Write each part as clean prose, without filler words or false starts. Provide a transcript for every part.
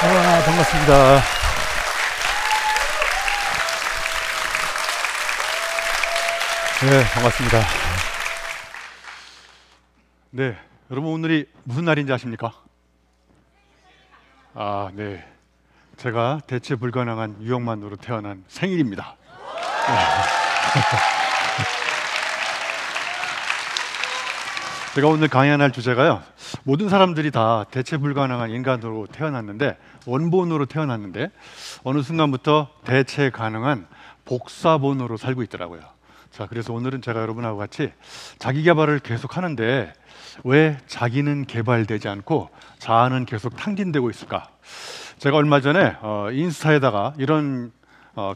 반갑습니다. 네, 반갑습니다. 네, 여러분 오늘이 무슨 날인지 아십니까? 네. 제가 대체 불가능한 유형만으로 태어난 생일입니다. 네. 제가 오늘 강연할 주제가요, 모든 사람들이 다 대체 불가능한 인간으로 태어났는데, 원본으로 태어났는데 어느 순간부터 대체 가능한 복사본으로 살고 있더라고요. 자, 그래서 오늘은 제가 여러분하고 같이 자기 개발을 계속 하는데 왜 자기는 개발되지 않고 자아는 계속 탕진되고 있을까? 제가 얼마 전에 인스타에다가 이런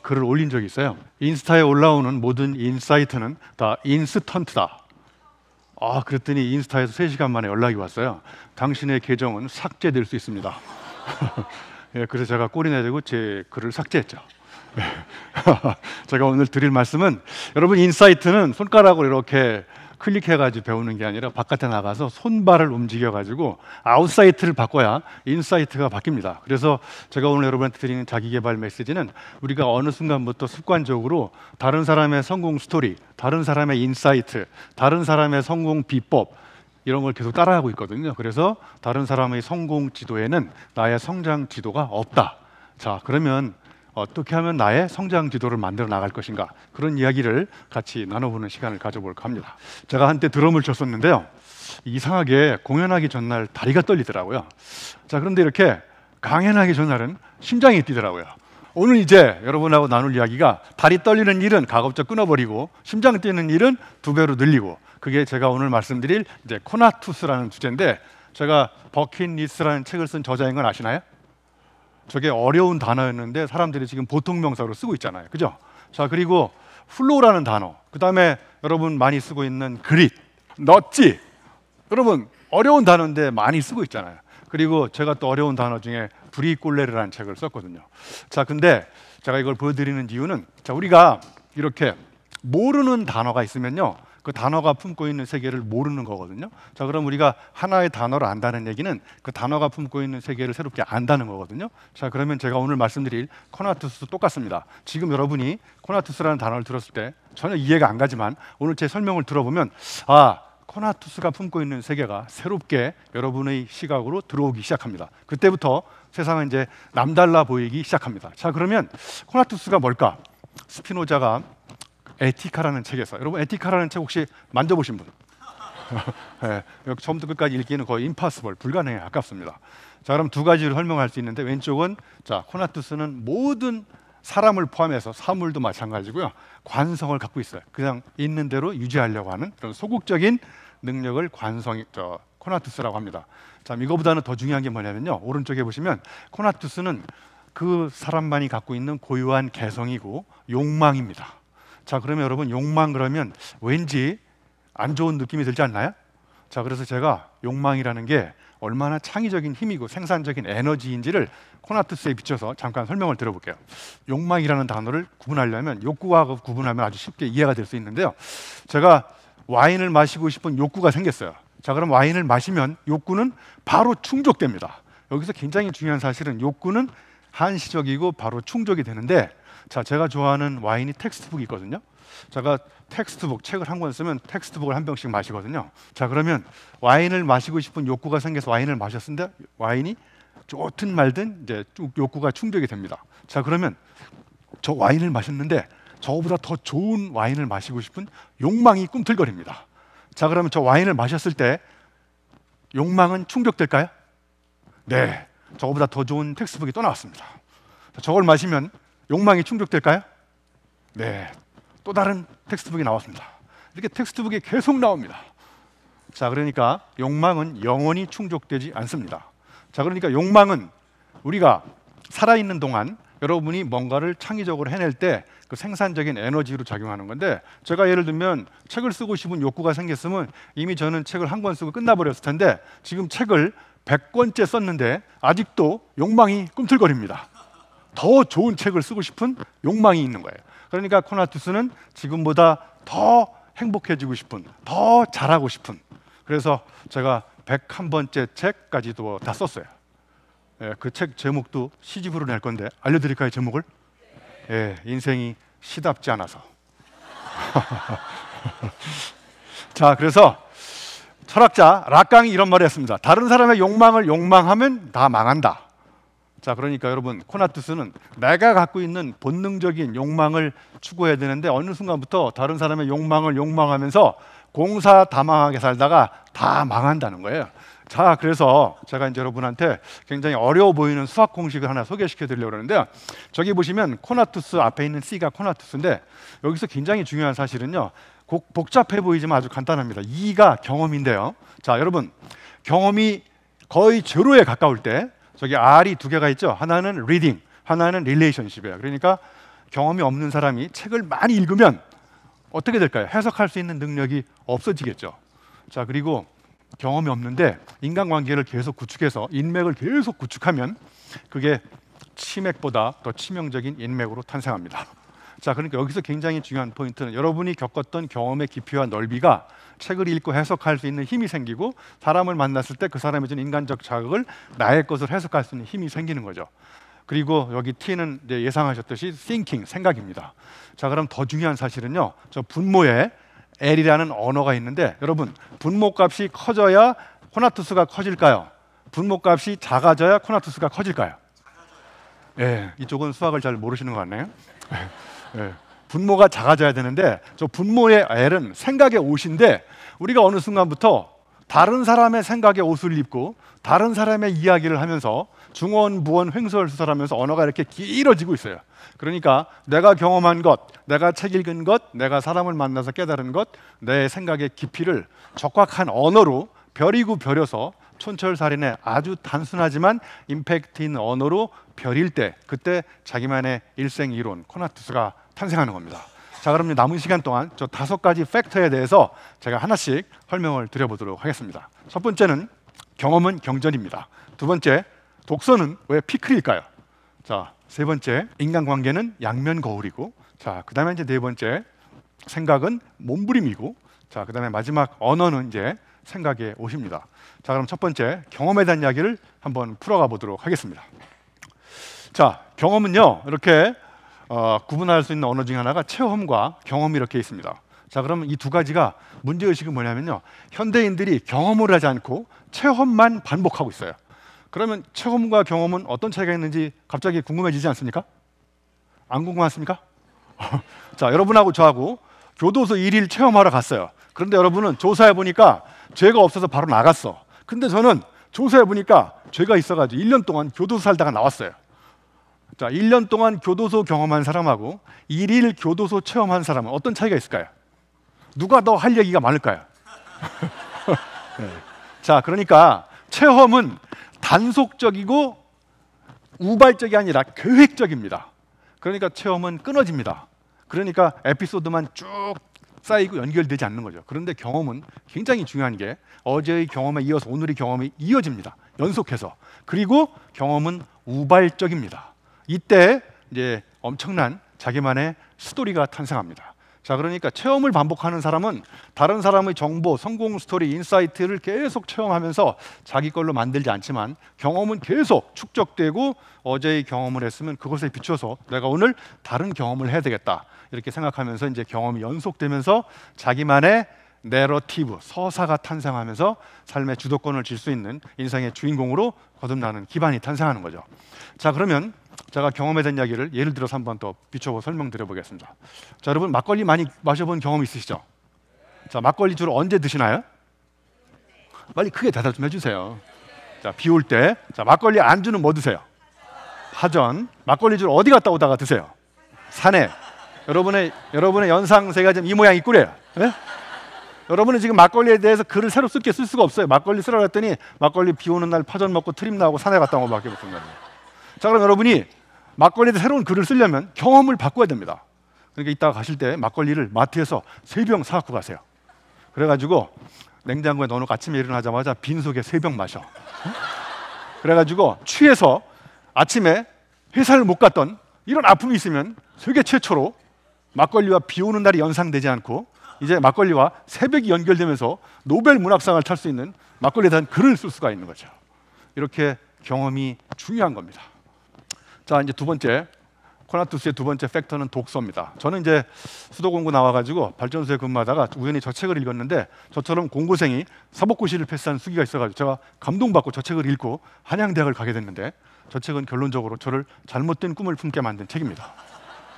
글을 올린 적이 있어요. 인스타에 올라오는 모든 인사이트는 다 인스턴트다. 그랬더니 인스타에서 3시간 만에 연락이 왔어요. 당신의 계정은 삭제될 수 있습니다. 예, 그래서 제가 꼴이 내리고 제 글을 삭제했죠. 제가 오늘 드릴 말씀은, 여러분 인사이트는 손가락으로 이렇게 클릭해가지고 배우는 게 아니라 바깥에 나가서 손발을 움직여가지고 아웃사이트를 바꿔야 인사이트가 바뀝니다. 그래서 제가 오늘 여러분한테 드리는 자기개발 메시지는, 우리가 어느 순간부터 습관적으로 다른 사람의 성공 스토리, 다른 사람의 인사이트, 다른 사람의 성공 비법, 이런 걸 계속 따라하고 있거든요. 그래서 다른 사람의 성공 지도에는 나의 성장 지도가 없다. 자, 그러면 어떻게 하면 나의 성장 지도를 만들어 나갈 것인가, 그런 이야기를 같이 나눠보는 시간을 가져볼까 합니다. 제가 한때 드럼을 쳤었는데요, 이상하게 공연하기 전날 다리가 떨리더라고요. 자, 그런데 이렇게 강연하기 전날은 심장이 뛰더라고요. 오늘 이제 여러분하고 나눌 이야기가, 다리 떨리는 일은 가급적 끊어버리고 심장 뛰는 일은 2배로 늘리고, 그게 제가 오늘 말씀드릴 이제 코나투스라는 주제인데, 제가 버킷리스트라는 책을 쓴 저자인 건 아시나요? 저게 어려운 단어였는데 사람들이 지금 보통 명사로 쓰고 있잖아요, 그죠? 자, 그리고 플로우라는 단어, 그 다음에 여러분 많이 쓰고 있는 그릿, 넛지, 여러분 어려운 단어인데 많이 쓰고 있잖아요. 그리고 제가 또 어려운 단어 중에 브리꼴레르라는 책을 썼거든요. 자, 근데 제가 이걸 보여드리는 이유는, 자, 우리가 이렇게 모르는 단어가 있으면요, 그 단어가 품고 있는 세계를 모르는 거거든요. 자, 그럼 우리가 하나의 단어를 안다는 얘기는 그 단어가 품고 있는 세계를 새롭게 안다는 거거든요. 자, 그러면 제가 오늘 말씀드릴 코나투스도 똑같습니다. 지금 여러분이 코나투스라는 단어를 들었을 때 전혀 이해가 안 가지만, 오늘 제 설명을 들어보면 코나투스가 품고 있는 세계가 새롭게 여러분의 시각으로 들어오기 시작합니다. 그때부터 세상은 이제 남달라 보이기 시작합니다. 자, 그러면 코나투스가 뭘까? 스피노자가 에티카라는 책에서, 여러분 에티카라는 책 혹시 만져보신 분? 네, 처음부터 끝까지 읽기는 거의 임파서블, 불가능에 가깝습니다. 자, 그럼 2가지를 설명할 수 있는데, 왼쪽은, 자, 코나투스는 모든 사람을 포함해서 사물도 마찬가지고요, 관성을 갖고 있어요. 그냥 있는 대로 유지하려고 하는 그런 소극적인 능력을 코나투스라고 합니다. 자, 이거보다는 더 중요한 게 뭐냐면요, 오른쪽에 보시면 코나투스는 그 사람만이 갖고 있는 고유한 개성이고 욕망입니다. 자, 그러면 여러분, 욕망 그러면 왠지 안 좋은 느낌이 들지 않나요? 자, 그래서 제가 욕망이라는 게 얼마나 창의적인 힘이고 생산적인 에너지인지를 코나투스에 비춰서 잠깐 설명을 드려볼게요. 욕망이라는 단어를 구분하려면, 욕구와 구분하면 아주 쉽게 이해가 될 수 있는데요, 제가 와인을 마시고 싶은 욕구가 생겼어요. 자, 그럼 와인을 마시면 욕구는 바로 충족됩니다. 여기서 굉장히 중요한 사실은, 욕구는 한시적이고 바로 충족이 되는데, 자, 제가 좋아하는 와인이 텍스트북이 있거든요. 제가 텍스트북, 책을 한 권 쓰면 텍스트북을 한 병씩 마시거든요. 자, 그러면 와인을 마시고 싶은 욕구가 생겨서 와인을 마셨는데, 와인이 좋든 말든 이제 욕구가 충족이 됩니다. 자, 그러면 저 와인을 마셨는데 저보다 더 좋은 와인을 마시고 싶은 욕망이 꿈틀거립니다. 자, 그러면 저 와인을 마셨을 때 욕망은 충족될까요? 네, 저보다 더 좋은 텍스트북이 또 나왔습니다. 자, 저걸 마시면 욕망이 충족될까요? 네, 또 다른 텍스트북이 나왔습니다. 이렇게 텍스트북이 계속 나옵니다. 자, 그러니까 욕망은 영원히 충족되지 않습니다. 자, 그러니까 욕망은 우리가 살아있는 동안 여러분이 뭔가를 창의적으로 해낼 때 그 생산적인 에너지로 작용하는 건데, 제가 예를 들면 책을 쓰고 싶은 욕구가 생겼으면 이미 저는 책을 한 권 쓰고 끝나버렸을 텐데, 지금 책을 100권째 썼는데 아직도 욕망이 꿈틀거립니다. 더 좋은 책을 쓰고 싶은 욕망이 있는 거예요. 그러니까 코나투스는 지금보다 더 행복해지고 싶은, 더 잘하고 싶은, 그래서 제가 101번째 책까지도 다 썼어요. 예, 그 책 제목도 시집으로 낼 건데 알려드릴까요, 제목을? 예, 인생이 시답지 않아서. 자, 그래서 철학자 락강이 이런 말을 했습니다. 다른 사람의 욕망을 욕망하면 다 망한다. 자, 그러니까 여러분, 코나투스는 내가 갖고 있는 본능적인 욕망을 추구해야 되는데 어느 순간부터 다른 사람의 욕망을 욕망하면서 공사다망하게 살다가 다 망한다는 거예요. 자, 그래서 제가 이제 여러분한테 굉장히 어려워 보이는 수학 공식을 하나 소개시켜 드리려고 그러는데요. 저기 보시면 코나투스 앞에 있는 C가 코나투스인데 여기서 굉장히 중요한 사실은요. 복잡해 보이지만 아주 간단합니다. E가 경험인데요. 자, 여러분, 경험이 거의 제로에 가까울 때 저기 R이 두 개가 있죠. 하나는 reading, 하나는 relationship이에요. 그러니까 경험이 없는 사람이 책을 많이 읽으면 어떻게 될까요? 해석할 수 있는 능력이 없어지겠죠. 자, 그리고 경험이 없는데 인간관계를 계속 구축해서 인맥을 계속 구축하면 그게 치맥보다 더 치명적인 인맥으로 탄생합니다. 자, 그러니까 여기서 굉장히 중요한 포인트는 여러분이 겪었던 경험의 깊이와 넓이가 책을 읽고 해석할 수 있는 힘이 생기고 사람을 만났을 때 그 사람이 준 인간적 자극을 나의 것을 해석할 수 있는 힘이 생기는 거죠. 그리고 여기 T는 이제 예상하셨듯이 thinking, 생각입니다. 자, 그럼 더 중요한 사실은요. 저 분모에 L이라는 언어가 있는데 여러분, 분모값이 커져야 코나투스가 커질까요? 분모값이 작아져야 코나투스가 커질까요? 예, 이쪽은 수학을 잘 모르시는 것 같네요. 예, 분모가 작아져야 되는데 저 분모의 L은 생각의 옷인데 우리가 어느 순간부터 다른 사람의 생각의 옷을 입고 다른 사람의 이야기를 하면서 중원, 부원, 횡설수설하면서 언어가 이렇게 길어지고 있어요. 그러니까 내가 경험한 것, 내가 책 읽은 것, 내가 사람을 만나서 깨달은 것, 내 생각의 깊이를 적확한 언어로 벼리고 벼려서 촌철살인의 아주 단순하지만 임팩트 있는 언어로 벼릴 때 그때 자기만의 일생 이론 코나투스가 탄생하는 겁니다. 자, 그럼 남은 시간 동안 저 5가지 팩터에 대해서 제가 하나씩 설명을 드려보도록 하겠습니다. 첫 번째는 경험은 경전입니다. 두 번째, 독서는 왜 피클일까요? 자, 세 번째, 인간관계는 양면 거울이고, 자, 그다음에 이제 네 번째, 생각은 몸부림이고, 자, 그다음에 마지막 언어는 이제 생각의 옷입니다. 자, 그럼 첫 번째 경험에 대한 이야기를 한번 풀어가 보도록 하겠습니다. 자, 경험은요 이렇게 구분할 수 있는 언어 중에 하나가 체험과 경험이 이렇게 있습니다. 자, 그러면 이 두 가지가 문제의식은 뭐냐면요, 현대인들이 경험을 하지 않고 체험만 반복하고 있어요. 그러면 체험과 경험은 어떤 차이가 있는지 갑자기 궁금해지지 않습니까? 안 궁금하십니까? 자, 여러분하고 저하고 교도소 1일 체험하러 갔어요. 그런데 여러분은 조사해 보니까 죄가 없어서 바로 나갔어. 근데 저는 조사해 보니까 죄가 있어가지고 1년 동안 교도소 살다가 나왔어요. 자, 1년 동안 교도소 경험한 사람하고 1일 교도소 체험한 사람은 어떤 차이가 있을까요? 누가 더 할 얘기가 많을까요? 네. 자, 그러니까 체험은 단속적이고 우발적이 아니라 계획적입니다. 그러니까 체험은 끊어집니다. 그러니까 에피소드만 쭉 쌓이고 연결되지 않는 거죠. 그런데 경험은 굉장히 중요한 게 어제의 경험에 이어서 오늘의 경험이 이어집니다. 연속해서. 그리고 경험은 우발적입니다. 이때 이제 엄청난 자기만의 스토리가 탄생합니다. 자, 그러니까 체험을 반복하는 사람은 다른 사람의 정보, 성공 스토리, 인사이트를 계속 체험하면서 자기 걸로 만들지 않지만 경험은 계속 축적되고 어제의 경험을 했으면 그것에 비춰서 내가 오늘 다른 경험을 해야 되겠다 이렇게 생각하면서 이제 경험이 연속되면서 자기만의 내러티브, 서사가 탄생하면서 삶의 주도권을 쥘 수 있는 인생의 주인공으로 거듭나는 기반이 탄생하는 거죠. 자, 그러면 제가 경험에 대한 이야기를 예를 들어서 한번 더 비춰보 설명드려 보겠습니다. 자, 여러분 막걸리 많이 마셔본 경험 있으시죠? 자, 막걸리 주로 언제 드시나요? 빨리 크게 대답 좀 해주세요. 자, 비 올 때. 자, 막걸리 안주는 뭐 드세요? 파전. 막걸리 주로 어디 갔다 오다가 드세요? 산에. 여러분의 연상세가 지금 이 모양 이 꼴이에요. 네? 여러분은 지금 막걸리에 대해서 글을 새로 쓸 수가 없어요. 막걸리 쓰라고 했더니 막걸리 비 오는 날 파전 먹고 트립 나오고 산에 갔다 온 것밖에 없는 거예요. 자, 그럼 여러분이 막걸리에 대해 새로운 글을 쓰려면 경험을 바꿔야 됩니다. 그러니까 이따가 가실 때 막걸리를 마트에서 3병 사갖고 가세요. 그래가지고 냉장고에 넣어놓고 아침에 일어나자마자 빈속에 3병 마셔. 그래가지고 취해서 아침에 회사를 못 갔던 이런 아픔이 있으면 세계 최초로 막걸리와 비 오는 날이 연상되지 않고 이제 막걸리와 새벽이 연결되면서 노벨 문학상을 탈 수 있는 막걸리에 대한 글을 쓸 수가 있는 거죠. 이렇게 경험이 중요한 겁니다. 자, 이제 두 번째, 코나투스의 두 번째 팩터는 독서입니다. 저는 이제 수도 공고 나와가지고 발전소에 근무하다가 우연히 저 책을 읽었는데, 저처럼 공고생이 사법고시를 패스한 수기가 있어가지고 제가 감동받고 저 책을 읽고 한양대학을 가게 됐는데, 저 책은 결론적으로 저를 잘못된 꿈을 품게 만든 책입니다.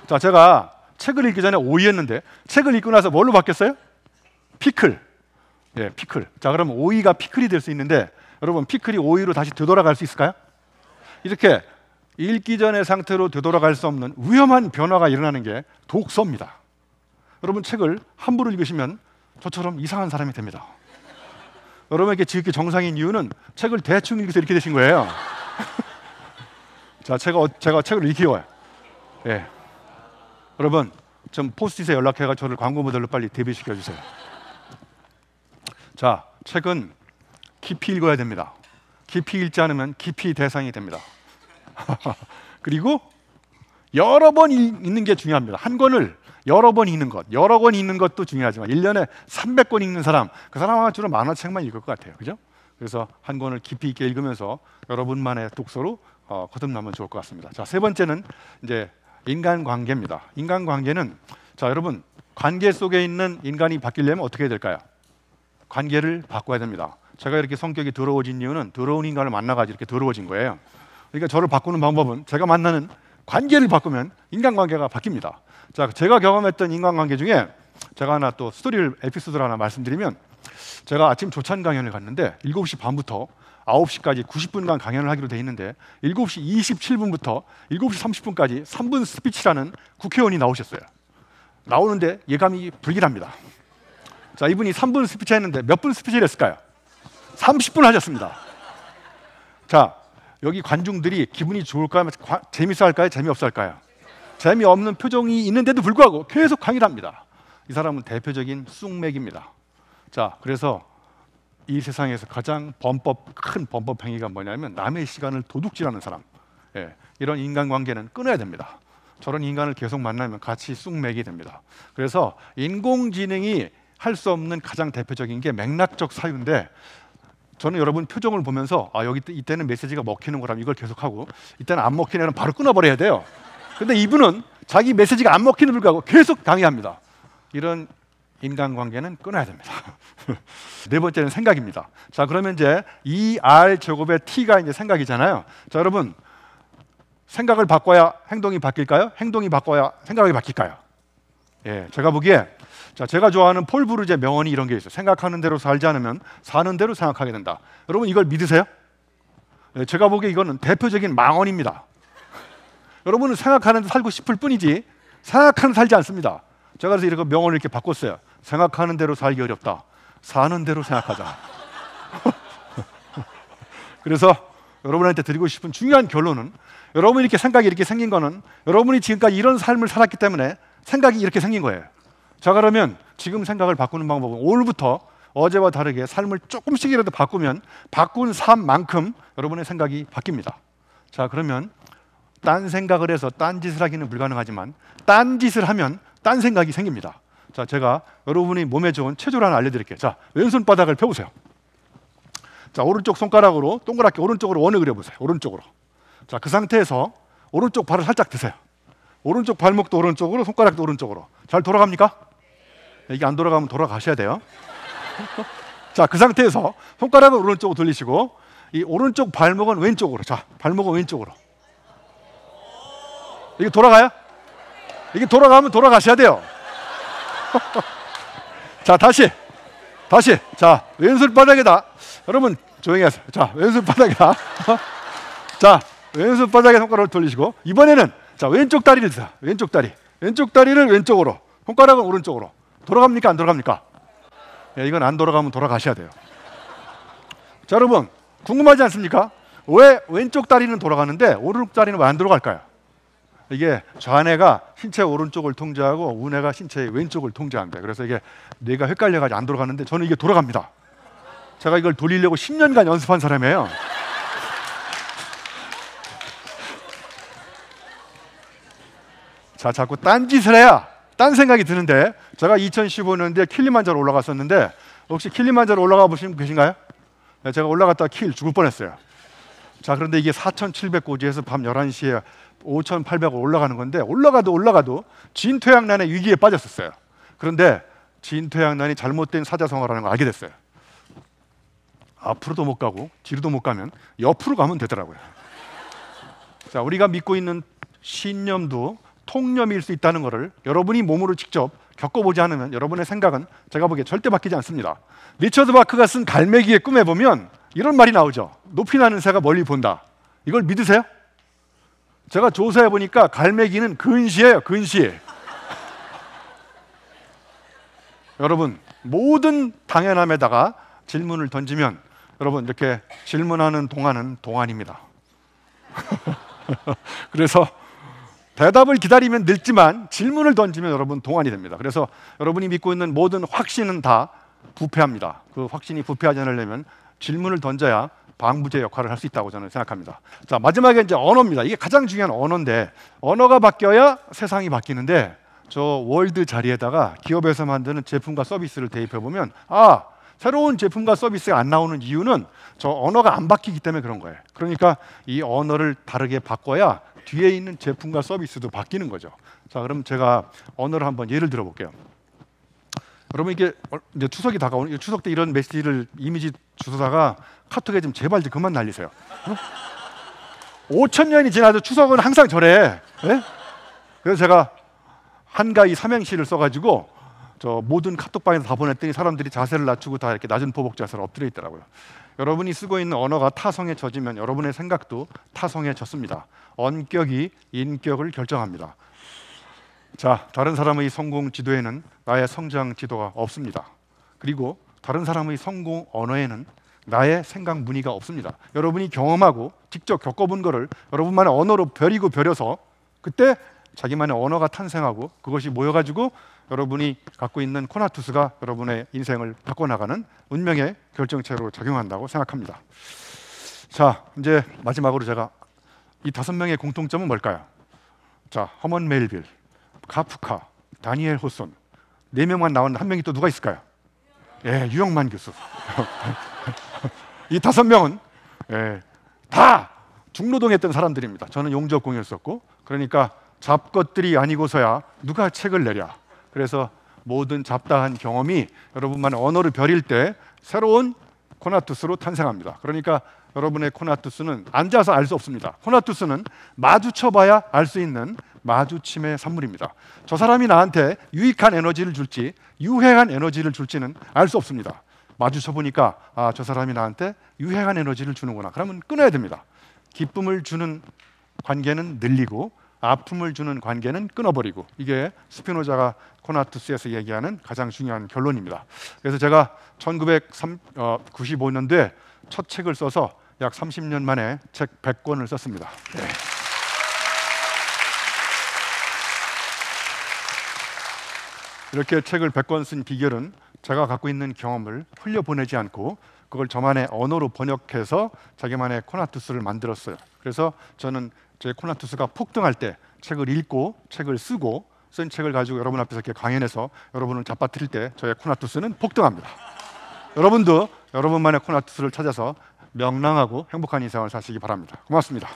자, 제가 책을 읽기 전에 오이였는데 책을 읽고 나서 뭘로 바뀌었어요? 피클. 예, 피클. 자, 그럼 오이가 피클이 될 수 있는데, 여러분 피클이 오이로 다시 되돌아갈 수 있을까요? 이렇게 읽기 전의 상태로 되돌아갈 수 없는 위험한 변화가 일어나는 게 독서입니다. 여러분 책을 함부로 읽으시면 저처럼 이상한 사람이 됩니다. 여러분에게 지극히 정상인 이유는 책을 대충 읽어서 이렇게 되신 거예요. 자, 제가 책을 읽혀요. 예. 여러분 좀 포스트잇에 연락해가 저를 광고 모델로 빨리 데뷔시켜 주세요. 자, 책은 깊이 읽어야 됩니다. 깊이 읽지 않으면 깊이 대상이 됩니다. 그리고 여러 번 읽는 게 중요합니다. 한 권을 여러 번 읽는 것, 여러 권 읽는 것도 중요하지만 1년에 300권 읽는 사람, 그 사람은 주로 만화책만 읽을 것 같아요. 그죠? 그래서 한 권을 깊이 있게 읽으면서 여러분만의 독서로 거듭나면 좋을 것 같습니다. 자, 세 번째는 이제 인간관계입니다. 인간관계는, 자, 여러분 관계 속에 있는 인간이 바뀌려면 어떻게 해야 될까요? 관계를 바꿔야 됩니다. 제가 이렇게 성격이 더러워진 이유는 더러운 인간을 만나가지고 이렇게 더러워진 거예요. 그러니까 저를 바꾸는 방법은 제가 만나는 관계를 바꾸면 인간관계가 바뀝니다. 자, 제가 경험했던 인간관계 중에 제가 하나 또 에피소드를 하나 말씀드리면, 제가 아침 조찬 강연을 갔는데 7시 반부터 9시까지 90분간 강연을 하기로 돼 있는데 7시 27분부터 7시 30분까지 3분 스피치라는 국회의원이 나오셨어요. 나오는데 예감이 불길합니다. 자, 이분이 3분 스피치 했는데 몇 분 스피치를 했을까요? 30분 하셨습니다. 자, 여기 관중들이 기분이 좋을까요? 재밌어 할까요? 재미없어 할까요? 재미없는 표정이 있는데도 불구하고 계속 강의를 합니다. 이 사람은 대표적인 쑥맥입니다. 자, 그래서 이 세상에서 가장 큰 범법 행위가 뭐냐면 남의 시간을 도둑질하는 사람. 예, 이런 인간관계는 끊어야 됩니다. 저런 인간을 계속 만나면 같이 쑥맥이 됩니다. 그래서 인공지능이 할 수 없는 가장 대표적인 게 맥락적 사유인데, 저는 여러분 표정을 보면서 이때는 메시지가 먹히는 거라면 이걸 계속하고, 이때는 안 먹히는 애는 바로 끊어버려야 돼요. 근데 이분은 자기 메시지가 안 먹히는 불구하고 계속 강의합니다. 이런 인간관계는 끊어야 됩니다. 네 번째는 생각입니다. 자, 그러면 이제 ER 제곱의 T가 이제 생각이잖아요. 자, 여러분 생각을 바꿔야 행동이 바뀔까요? 행동이 바꿔야 생각이 바뀔까요? 예, 제가 보기에, 자, 제가 좋아하는 폴 브루제 명언이 이런 게 있어요. 생각하는 대로 살지 않으면 사는 대로 생각하게 된다. 여러분 이걸 믿으세요? 예, 제가 보기에 이거는 대표적인 망언입니다. 여러분은 생각하는 대로 살고 싶을 뿐이지 생각하는 대로 살지 않습니다. 제가 그래서 이렇게 명언을 이렇게 바꿨어요. 생각하는 대로 살기 어렵다. 사는 대로 생각하자. 그래서 여러분한테 드리고 싶은 중요한 결론은, 여러분이 이렇게 생각이 이렇게 생긴 거는 여러분이 지금까지 이런 삶을 살았기 때문에 생각이 이렇게 생긴 거예요. 자, 그러면 지금 생각을 바꾸는 방법은 오늘부터 어제와 다르게 삶을 조금씩이라도 바꾸면 바꾼 삶만큼 여러분의 생각이 바뀝니다. 자, 그러면 딴 생각을 해서 딴 짓을 하기는 불가능하지만 딴 짓을 하면 딴 생각이 생깁니다. 자, 제가 여러분이 몸에 좋은 체조를 하나 알려드릴게요. 자, 왼손 바닥을 펴보세요. 자, 오른쪽 손가락으로 동그랗게 오른쪽으로 원을 그려보세요. 오른쪽으로. 자, 그 상태에서 오른쪽 발을 살짝 드세요. 오른쪽 발목도 오른쪽으로, 손가락도 오른쪽으로. 잘 돌아갑니까? 이게 안 돌아가면 돌아가셔야 돼요. 자, 그 상태에서 손가락을 오른쪽으로 돌리시고 이 오른쪽 발목은 왼쪽으로. 자, 발목은 왼쪽으로. 이게 돌아가요? 이게 돌아가면 돌아가셔야 돼요. 자, 다시. 자, 왼손 바닥에다. 여러분 조용히 하세요. 자, 왼손 바닥에다. 자, 왼손 바닥에 손가락을 돌리시고 이번에는, 자, 왼쪽 다리를 드세요. 왼쪽 다리를 왼쪽으로, 손가락은 오른쪽으로. 돌아갑니까? 안 돌아갑니까? 예, 이건 안 돌아가면 돌아가셔야 돼요. 자, 여러분 궁금하지 않습니까? 왜 왼쪽 다리는 돌아가는데 오른쪽 다리는 왜 안 돌아갈까요? 이게 좌뇌가 신체 오른쪽을 통제하고 우뇌가 신체 왼쪽을 통제한다. 그래서 이게 뇌가 헷갈려가지고 안 돌아가는데 저는 이게 돌아갑니다. 제가 이걸 돌리려고 10년간 연습한 사람이에요. 자, 자꾸 딴짓을 해야 딴 생각이 드는데, 제가 2015년도에 킬리만자로 올라갔었는데 혹시 킬리만자로 올라가 보신 분 계신가요? 네, 제가 올라갔다가 죽을 뻔했어요. 자, 그런데 이게 4,700고지에서 밤 11시에 5,800 올라가는 건데 올라가도 진퇴양난의 위기에 빠졌었어요. 그런데 진퇴양난이 잘못된 사자성어라는 걸 알게 됐어요. 앞으로도 못 가고 뒤로도 못 가면 옆으로 가면 되더라고요. 자, 우리가 믿고 있는 신념도 통념일 수 있다는 것을 여러분이 몸으로 직접 겪어보지 않으면 여러분의 생각은 제가 보기에 절대 바뀌지 않습니다. 리처드 바크가 쓴 갈매기의 꿈에 보면 이런 말이 나오죠. 높이 나는 새가 멀리 본다. 이걸 믿으세요? 제가 조사해 보니까 갈매기는 근시예요. 근시. 여러분, 모든 당연함에다가 질문을 던지면 여러분 이렇게 질문하는 동안은 동안입니다. 그래서 대답을 기다리면 늙지만 질문을 던지면 여러분 동안이 됩니다. 그래서 여러분이 믿고 있는 모든 확신은 다 부패합니다. 그 확신이 부패하지 않으려면 질문을 던져야 방부제 역할을 할 수 있다고 저는 생각합니다. 자, 마지막에 이제 언어입니다. 이게 가장 중요한 언어인데 언어가 바뀌어야 세상이 바뀌는데 저 월드 자리에다가 기업에서 만드는 제품과 서비스를 대입해 보면 새로운 제품과 서비스가 안 나오는 이유는 저 언어가 안 바뀌기 때문에 그런 거예요. 그러니까 이 언어를 다르게 바꿔야 뒤에 있는 제품과 서비스도 바뀌는 거죠. 자, 그럼 제가 언어를 한번 예를 들어 볼게요. 여러분, 이게 이제 추석이 다가오는 추석 때 이런 메시지를 이미지 주소다가 카톡에 좀 제발 좀 그만 날리세요. 5,000년이 지나도 추석은 항상 저래. 네? 그래서 제가 한가위 삼행시를 써가지고 저 모든 카톡방에서 다 보냈더니 사람들이 자세를 낮추고 다 이렇게 낮은 포복 자세로 엎드려 있더라고요. 여러분이 쓰고 있는 언어가 타성에 젖으면 여러분의 생각도 타성에 젖습니다. 언격이 인격을 결정합니다. 자, 다른 사람의 성공 지도에는 나의 성장 지도가 없습니다. 그리고 다른 사람의 성공 언어에는 나의 생각 무늬가 없습니다. 여러분이 경험하고 직접 겪어본 거를 여러분만의 언어로 벼려서 그때 자기만의 언어가 탄생하고 그것이 모여가지고 여러분이 갖고 있는 코나투스가 여러분의 인생을 바꿔나가는 운명의 결정체로 작용한다고 생각합니다. 자, 이제 마지막으로 제가 이 5명의 공통점은 뭘까요? 자, 허먼 멜빌, 카프카, 다니엘 호손 4명만 나왔는데 한 명이 또 누가 있을까요? 예, 유영만 교수. 이 5명은 다 중노동했던 사람들입니다. 저는 용접공이었었고, 그러니까 잡것들이 아니고서야 누가 책을 내랴. 그래서 모든 잡다한 경험이 여러분만의 언어를 벼릴 때 새로운 코나투스로 탄생합니다. 그러니까 여러분의 코나투스는 앉아서 알 수 없습니다. 코나투스는 마주쳐봐야 알 수 있는 마주침의 산물입니다. 저 사람이 나한테 유익한 에너지를 줄지 유해한 에너지를 줄지는 알 수 없습니다. 마주쳐보니까 저 사람이 나한테 유해한 에너지를 주는구나. 그러면 끊어야 됩니다. 기쁨을 주는 관계는 늘리고 아픔을 주는 관계는 끊어버리고, 이게 스피노자가 코나투스에서 얘기하는 가장 중요한 결론입니다. 그래서 제가 1995년도에 첫 책을 써서 약 30년 만에 책 100권을 썼습니다. 네. 이렇게 책을 100권 쓴 비결은 제가 갖고 있는 경험을 흘려보내지 않고 그걸 저만의 언어로 번역해서 자기만의 코나투스를 만들었어요. 그래서 저는 제 코나투스가 폭등할 때 책을 읽고 책을 쓰고 쓴 책을 가지고 여러분 앞에서 이렇게 강연해서 여러분을 잡아뜨릴 때 저의 코나투스는 폭등합니다. 여러분도 여러분만의 코나투스를 찾아서 명랑하고 행복한 인생을 사시기 바랍니다. 고맙습니다.